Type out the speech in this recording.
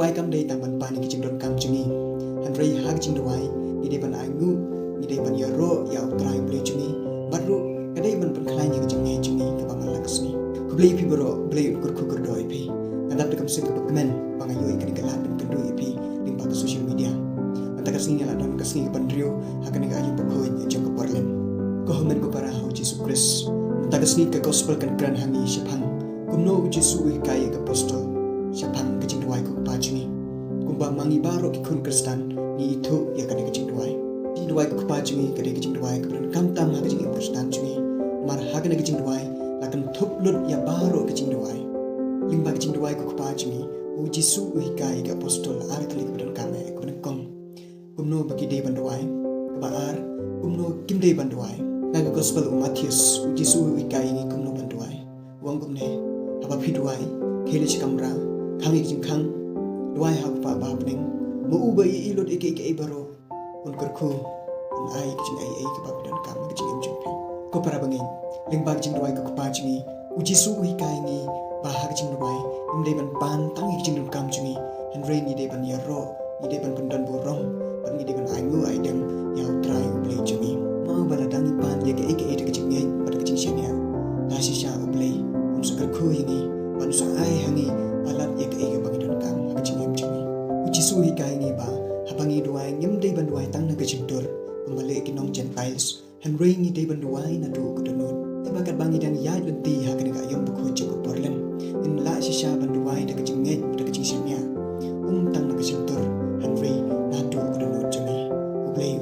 duai kam dei tamban pani ki jingdon kam jungi hanrei hak jing duai ni dei ban angu ni dei ban yaro ya utrai ble jungi baru kadai ban ban khlai ni ki jingai jungi ka ba man laksni ku ble pi bro ble ukur kukur doi pi kadap de kam se ka bakmen bangayoi ka dikala ban kan doi pi lim ba social media antaka singa la don ka singa ban rio hakane ga ayu bakoi jong ka porlen ko homen ko para ho Jesus Christ antaka singa ka gospel kan kran hangi shapang kumno Jesus wi kai ka apostol shapang ka jing duai ko pa jungi kumba mangi baro ki kun kristan ni itu ya kan ka jing duai ko pa jungi ka de jing duai ka kam tam ha ka jing kristan jungi mar ha ka jing duai la kan thup lut ya baro ka jing duai limba ka jing duai ko pa jungi u jisu wi kai ka apostol ar klik ka kame ko kong kumno bagi de ban duai ba ar kumno kim de ban duai na ka gospel u Matthews u jisu wi kai ni kumno ban duai wang kumne haba phi duai khele chikamra khangi jing khang duai ha pa ba pning mo u ba i lot ike baro un kurku un ai jing ai ka ba dan kam ka jing jing pi ko para bangin ling ba jing duai ko pa jingi u jisu wi kai ni ba ha jing duai de ban pan tang jing dum kam jingi han re ni de ban ya ro ni de ban dan bu rong ban ni de ban angu ai dem ya try play jingi ma bala dang pan ye ke ka jing ngai ba ka jing shen ya la shi sha play un su ka khu hingi ban sa ai hangi balat ye ke bang dan kam ka jing jingi u jisu wi kai ni ba habangi duai ngim de ban duai tang na ka jing dur umale ki nong gentiles han re ni de ban duai na du ko donut e ba kat bangi dan ya lunti ha ka ga yom bu khu chu ko porlen in la shisha ban duai da ka jing ngai da ka jing shen ya tang na ka jing dur han re na du ko donut jami u play